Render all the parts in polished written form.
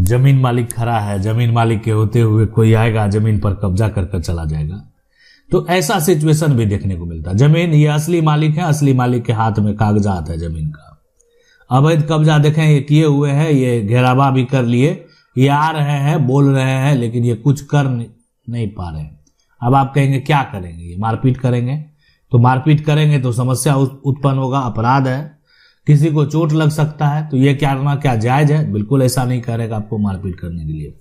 जमीन मालिक खड़ा है, जमीन मालिक के होते हुए कोई आएगा जमीन पर कब्जा कर चला जाएगा। तो ऐसा सिचुएशन भी देखने को मिलता है। जमीन ये असली मालिक है, असली मालिक के हाथ में कागजात है जमीन का। अवैध कब्जा देखें ये किए हुए हैं, ये घेरावा भी कर लिए, ये आ रहे हैं, बोल रहे हैं, लेकिन ये कुछ कर नहीं पा रहे हैं। अब आप कहेंगे क्या करेंगे, ये मारपीट करेंगे। तो मारपीट करेंगे तो समस्या उत्पन्न होगा, अपराध है, किसी को चोट लग सकता है। तो ये क्या जायज है? बिल्कुल ऐसा नहीं करेगा आपको मारपीट करने के लिए।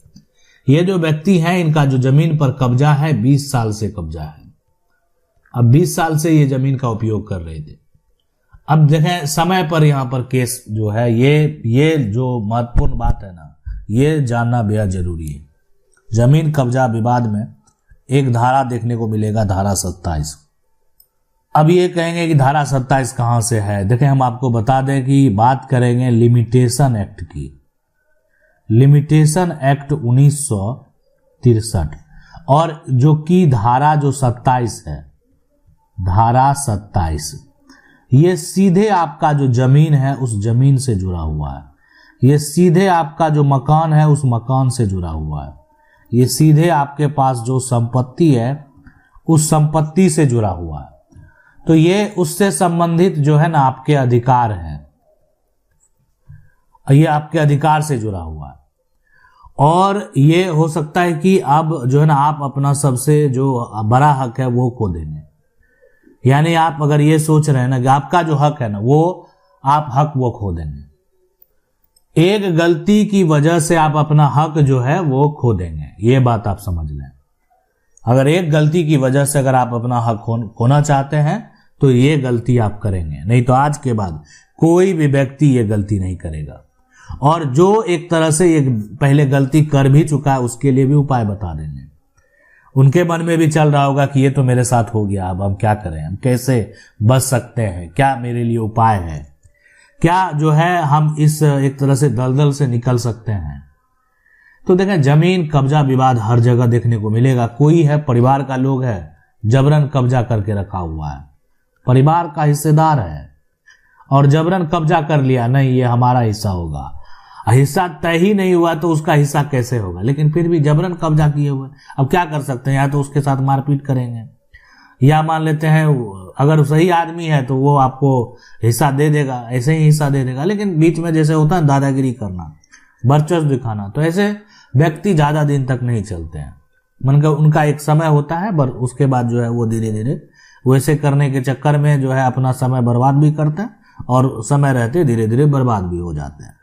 ये जो व्यक्ति है इनका जो जमीन पर कब्जा है 20 साल से कब्जा है। अब 20 साल से ये जमीन का उपयोग कर रहे थे। अब देखें समय पर यहाँ पर केस जो है ये जो महत्वपूर्ण बात है ना, ये जानना बेहद जरूरी है। जमीन कब्जा विवाद में एक धारा देखने को मिलेगा, धारा 27। अब ये कहेंगे कि धारा 27 कहां से है? देखें हम आपको बता दें कि बात करेंगे लिमिटेशन एक्ट की। लिमिटेशन एक्ट 1963 और जो कि धारा जो 27 है, धारा 27 ये सीधे आपका जो जमीन है उस जमीन से जुड़ा हुआ है। ये सीधे आपका जो मकान है उस मकान से जुड़ा हुआ है। ये सीधे आपके पास जो संपत्ति है उस संपत्ति से जुड़ा हुआ है। तो ये उससे संबंधित जो है ना आपके अधिकार हैं, ये आपके अधिकार से जुड़ा हुआ है। और ये हो सकता है कि अब जो है ना आप अपना सबसे जो बड़ा हक है वो खो देंगे। यानी आप अगर ये सोच रहे हैं ना कि आपका जो हक है ना वो आप हक वो खो देंगे। एक गलती की वजह से आप अपना हक जो है वो खो देंगे, ये बात आप समझ लें। अगर एक गलती की वजह से अगर आप अपना हक खोना चाहते हैं तो ये गलती आप करेंगे, नहीं तो आज के बाद कोई भी व्यक्ति ये गलती नहीं करेगा। और जो एक तरह से ये पहले गलती कर भी चुका है उसके लिए भी उपाय बता देंगे। उनके मन में भी चल रहा होगा कि ये तो मेरे साथ हो गया, अब हम क्या करें, हम कैसे बच सकते हैं, क्या मेरे लिए उपाय है, क्या जो है हम इस एक तरह से दलदल से निकल सकते हैं। तो देखें जमीन कब्जा विवाद हर जगह देखने को मिलेगा। कोई है परिवार का लोग है जबरन कब्जा करके रखा हुआ है, परिवार का हिस्सेदार है और जबरन कब्जा कर लिया, नहीं ये हमारा हिस्सा होगा, हिस्सा तय ही नहीं हुआ तो उसका हिस्सा कैसे होगा, लेकिन फिर भी जबरन कब्जा किए हुए। अब क्या कर सकते हैं, या तो उसके साथ मारपीट करेंगे, या मान लेते हैं अगर सही आदमी है तो वो आपको हिस्सा दे देगा, ऐसे ही हिस्सा दे देगा। लेकिन बीच में जैसे होता है दादागिरी करना, वर्चस्व दिखाना, तो ऐसे व्यक्ति ज्यादा दिन तक नहीं चलते हैं। उनका एक समय होता है, पर उसके बाद जो है वो धीरे धीरे वैसे करने के चक्कर में जो है अपना समय बर्बाद भी करते हैं और समय रहते धीरे धीरे बर्बाद भी हो जाते हैं।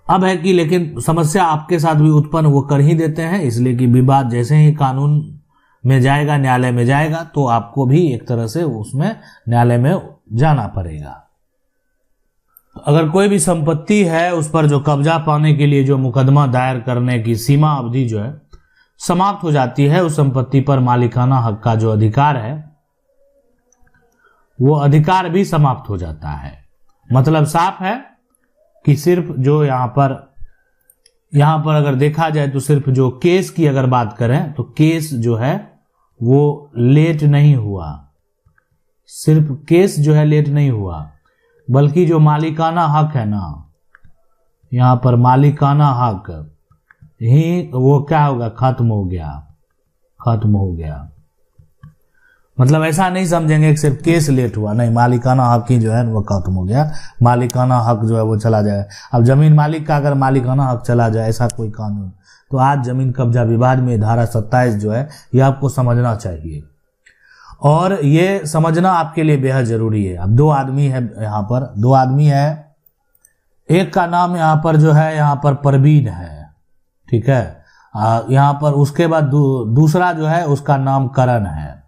अब है कि लेकिन समस्या आपके साथ भी उत्पन्न वो कर ही देते हैं, इसलिए कि विवाद जैसे ही कानून में जाएगा, न्यायालय में जाएगा, तो आपको भी एक तरह से उसमें न्यायालय में जाना पड़ेगा। अगर कोई भी संपत्ति है उस पर जो कब्जा पाने के लिए जो मुकदमा दायर करने की सीमा अवधि जो है समाप्त हो जाती है, उस संपत्ति पर मालिकाना हक का जो अधिकार है वो अधिकार भी समाप्त हो जाता है। मतलब साफ है कि सिर्फ जो यहां पर अगर देखा जाए तो सिर्फ जो केस की अगर बात करें तो केस जो है वो लेट नहीं हुआ, सिर्फ केस जो है लेट नहीं हुआ, बल्कि जो मालिकाना हक है ना, यहां पर मालिकाना हक ही वो क्या होगा, खत्म हो गया। मतलब ऐसा नहीं समझेंगे कि सिर्फ केस लेट हुआ, नहीं, मालिकाना हक ही जो है वो खत्म हो गया, मालिकाना हक जो है वो चला जाए। अब जमीन मालिक का अगर मालिकाना हक चला जाए ऐसा कोई कानून, तो आज जमीन कब्जा विवाद में धारा 27 जो है ये आपको समझना चाहिए, और ये समझना आपके लिए बेहद जरूरी है। अब दो आदमी है, यहाँ पर दो आदमी है, एक का नाम यहाँ पर जो है यहाँ पर परवीन है, ठीक है, यहाँ पर उसके बाद दूसरा जो है उसका नाम करण है।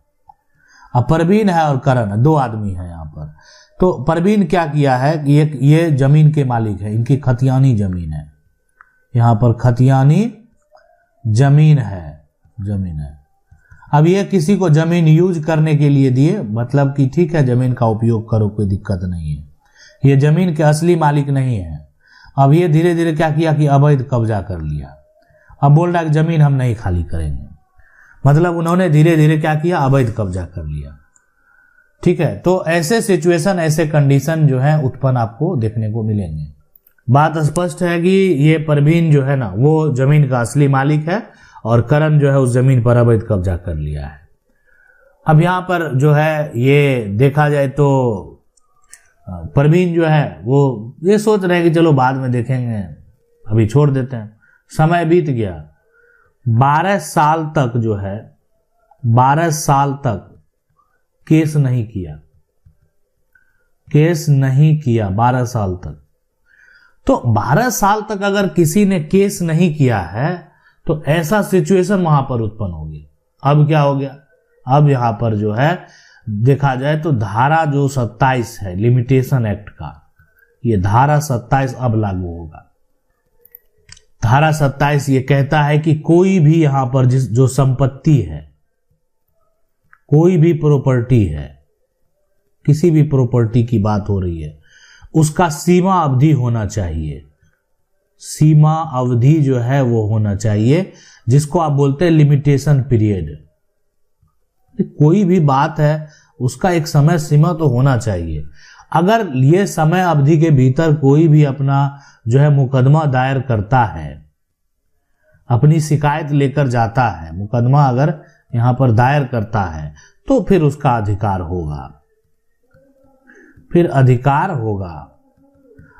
अब परवीन है और करण है, दो आदमी है यहाँ पर। तो परवीन क्या किया है कि ये जमीन के मालिक है, इनकी खतियानी जमीन है, यहाँ पर खतियानी जमीन है। अब ये किसी को जमीन यूज करने के लिए दिए, मतलब कि ठीक है जमीन का उपयोग करो, कोई दिक्कत नहीं है, ये जमीन के असली मालिक नहीं है। अब ये धीरे धीरे क्या किया कि अवैध कब्जा कर लिया, अब बोल रहा है कि जमीन हम नहीं खाली करेंगे, मतलब उन्होंने धीरे धीरे क्या किया, अवैध कब्जा कर लिया, ठीक है। तो ऐसे सिचुएशन, ऐसे कंडीशन जो है उत्पन्न आपको देखने को मिलेंगे। बात स्पष्ट है कि ये परवीन जो है ना वो जमीन का असली मालिक है और करण जो है उस जमीन पर अवैध कब्जा कर लिया है। अब यहाँ पर जो है ये देखा जाए तो परवीन जो है वो ये सोच रहे हैं कि चलो बाद में देखेंगे, अभी छोड़ देते हैं। समय बीत गया, 12 साल तक जो है 12 साल तक केस नहीं किया 12 साल तक। तो 12 साल तक अगर किसी ने केस नहीं किया है तो ऐसा सिचुएशन वहां पर उत्पन्न होगी। अब क्या हो गया, अब यहां पर जो है देखा जाए तो धारा जो 27 है लिमिटेशन एक्ट का, ये धारा 27 अब लागू होगा। धारा 27 ये कहता है कि कोई भी यहां पर जो संपत्ति है, कोई भी प्रॉपर्टी है, किसी भी प्रॉपर्टी की बात हो रही है, उसका सीमा अवधि होना चाहिए। सीमा अवधि जो है वो होना चाहिए, जिसको आप बोलते हैं लिमिटेशन पीरियड। कोई भी बात है उसका एक समय सीमा तो होना चाहिए। अगर ये समय अवधि के भीतर कोई भी अपना जो है मुकदमा दायर करता है, अपनी शिकायत लेकर जाता है, मुकदमा अगर यहां पर दायर करता है तो फिर उसका अधिकार होगा, फिर अधिकार होगा।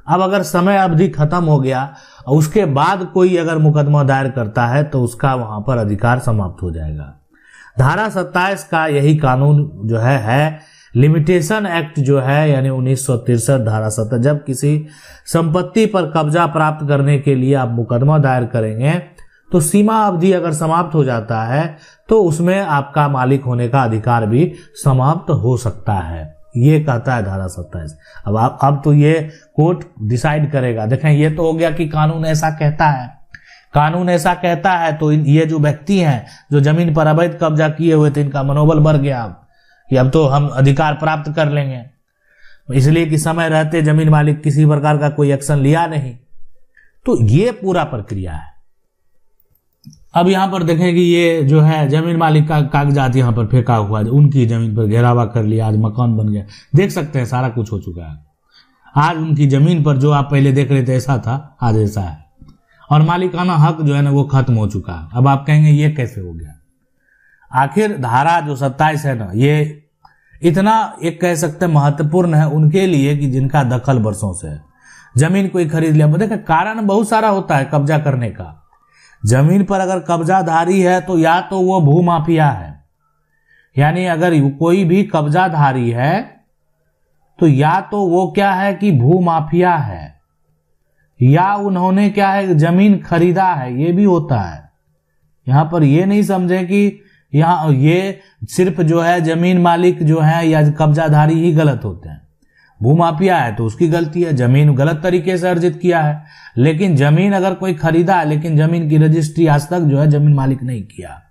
अब अगर समय अवधि खत्म हो गया और उसके बाद कोई अगर मुकदमा दायर करता है तो उसका वहां पर अधिकार समाप्त हो जाएगा। धारा 27 का यही कानून जो है लिमिटेशन एक्ट जो है, यानी 1963 धारा 27, जब किसी संपत्ति पर कब्जा प्राप्त करने के लिए आप मुकदमा दायर करेंगे तो सीमा अवधि अगर समाप्त हो जाता है तो उसमें आपका मालिक होने का अधिकार भी समाप्त हो सकता है, ये कहता है धारा 27। अब तो ये कोर्ट डिसाइड करेगा। देखें, ये तो हो गया कि कानून ऐसा कहता है, कानून ऐसा कहता है तो ये जो व्यक्ति हैं जो जमीन पर अवैध कब्जा किए हुए थे, इनका मनोबल बढ़ गया कि अब तो हम अधिकार प्राप्त कर लेंगे, इसलिए कि समय रहते जमीन मालिक किसी प्रकार का कोई एक्शन लिया नहीं। तो ये पूरा प्रक्रिया है। अब यहां पर देखें कि ये जो है जमीन मालिक का कागजात यहां पर फेंका हुआ है, उनकी जमीन पर घेरावा कर लिया, आज मकान बन गया। देख सकते हैं सारा कुछ हो चुका है। आज उनकी जमीन पर जो आप पहले देख रहे थे ऐसा था, आज ऐसा है, और मालिकाना हक जो है ना वो खत्म हो चुका है। अब आप कहेंगे ये कैसे हो गया? आखिर धारा जो 27 है ना, ये इतना एक कह सकते हैं महत्वपूर्ण है उनके लिए कि जिनका दखल वर्षों से है। जमीन कोई खरीद लिया, देखिए कारण बहुत सारा होता है कब्जा करने का। जमीन पर अगर कब्जाधारी है तो या तो वो भूमाफिया है, यानी अगर कोई भी कब्जाधारी है तो या तो वो क्या है कि भूमाफिया है, या उन्होंने क्या है जमीन खरीदा है, ये भी होता है। यहां पर ये नहीं समझे कि यहाँ ये सिर्फ जो है जमीन मालिक जो है या कब्जाधारी ही गलत होते हैं। भूमाफिया है तो उसकी गलती है, जमीन गलत तरीके से अर्जित किया है। लेकिन जमीन अगर कोई खरीदा है लेकिन जमीन की रजिस्ट्री आज तक जो है जमीन मालिक नहीं किया,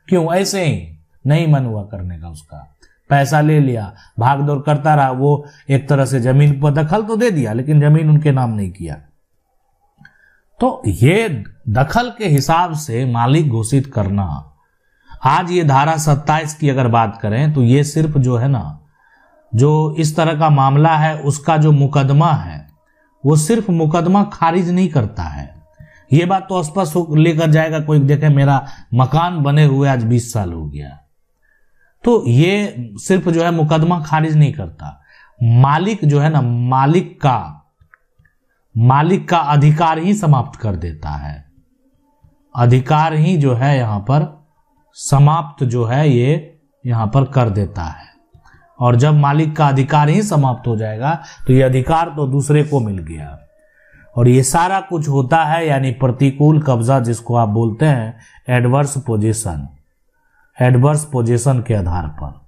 क्यों? ऐसे ही नहीं मन हुआ करने का, उसका पैसा ले लिया, भाग दौड़ करता रहा, वो एक तरह से जमीन पर दखल तो दे दिया लेकिन जमीन उनके नाम नहीं किया। तो ये दखल के हिसाब से मालिक घोषित करना, आज ये धारा 27 की अगर बात करें तो ये सिर्फ जो है ना, जो इस तरह का मामला है उसका जो मुकदमा है वो सिर्फ मुकदमा खारिज नहीं करता है। ये बात तो स्पष्ट लेकर जाएगा कोई, देखे मेरा मकान बने हुए आज 20 साल हो गया, तो ये सिर्फ जो है मुकदमा खारिज नहीं करता। मालिक जो है ना, मालिक का अधिकार ही समाप्त कर देता है। अधिकार ही जो है यहां पर समाप्त जो है ये यहां पर कर देता है। और जब मालिक का अधिकार ही समाप्त हो जाएगा तो ये अधिकार तो दूसरे को मिल गया। और ये सारा कुछ होता है यानी प्रतिकूल कब्जा, जिसको आप बोलते हैं एडवर्स पोजीशन, एडवर्स पोजीशन के आधार पर।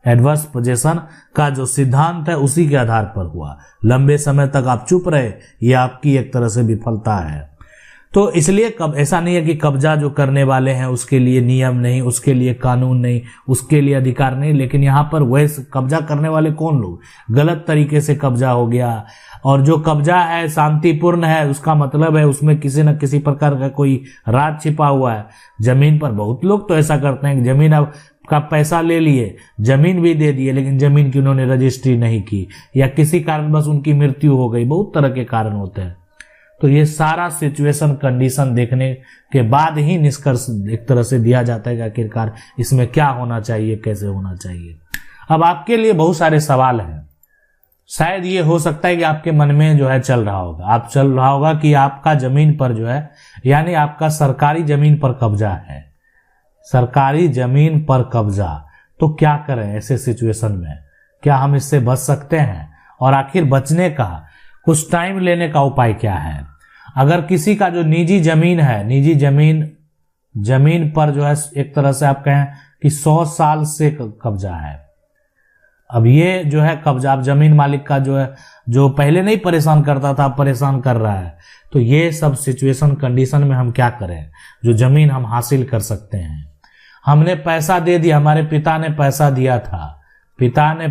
एडवर्स पोजीशन का जो सिद्धांत है उसी के आधार पर हुआ। लंबे समय तक आप चुप रहे, ये आपकी एक तरह से विफलता है। तो इसलिए ऐसा नहीं है कि कब्जा जो करने वाले हैं उसके लिए नियम नहीं, उसके लिए कानून नहीं, उसके लिए अधिकार नहीं, लेकिन यहाँ पर वैसे कब्जा करने वाले कौन लोग? गलत तरीके से कब्जा हो गया। और जो कब्जा है शांतिपूर्ण है, उसका मतलब है उसमें किसी न किसी प्रकार का कोई राज छिपा हुआ है। जमीन पर बहुत लोग तो ऐसा करते हैं कि जमीन अब आपका पैसा ले लिए, जमीन भी दे दिए, लेकिन जमीन की उन्होंने रजिस्ट्री नहीं की, या किसी कारण बस उनकी मृत्यु हो गई, बहुत तरह के कारण होते हैं। तो ये सारा सिचुएशन कंडीशन देखने के बाद ही निष्कर्ष एक तरह से दिया जाता है कि आखिरकार इसमें क्या होना चाहिए, कैसे होना चाहिए। अब आपके लिए बहुत सारे सवाल हैं। शायद ये हो सकता है कि आपके मन में जो है चल रहा होगा कि आपका जमीन पर जो है, यानी आपका सरकारी जमीन पर कब्जा है, सरकारी जमीन पर कब्जा, तो क्या करें ऐसे सिचुएशन में? क्या हम इससे बच सकते हैं? और आखिर बचने का, कुछ टाइम लेने का उपाय क्या है? अगर किसी का जो निजी जमीन है, निजी जमीन पर जो है एक तरह से आप कहें कि 100 साल से कब्जा है, अब ये जो है कब्जा, अब जमीन मालिक का जो है, जो पहले नहीं परेशान करता था, अब परेशान कर रहा है, तो ये सब सिचुएशन कंडीशन में हम क्या करें? जो जमीन हम हासिल कर सकते हैं, हमने पैसा दे दिया, हमारे पिता ने पैसा दिया था, पिता ने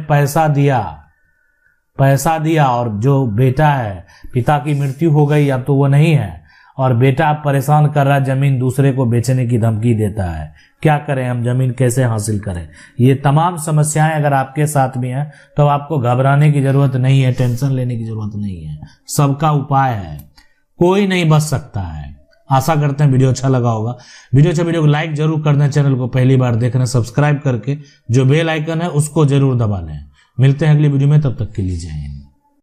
पैसा दिया और जो बेटा है, पिता की मृत्यु हो गई, अब तो वो नहीं है, और बेटा परेशान कर रहा है, जमीन दूसरे को बेचने की धमकी देता है, क्या करें हम? जमीन कैसे हासिल करें? ये तमाम समस्याएं अगर आपके साथ भी हैं तो आपको घबराने की जरूरत नहीं है, टेंशन लेने की जरूरत नहीं है, सबका उपाय है, कोई नहीं बच सकता है। आशा करते हैं वीडियो अच्छा लगा होगा। वीडियो को लाइक जरूर कर दें, चैनल को पहली बार देख रहे हैं सब्सक्राइब करके जो बेल आइकन है उसको जरूर दबा लें। मिलते हैं अगली वीडियो में, तब तक के लिए जय हिंद।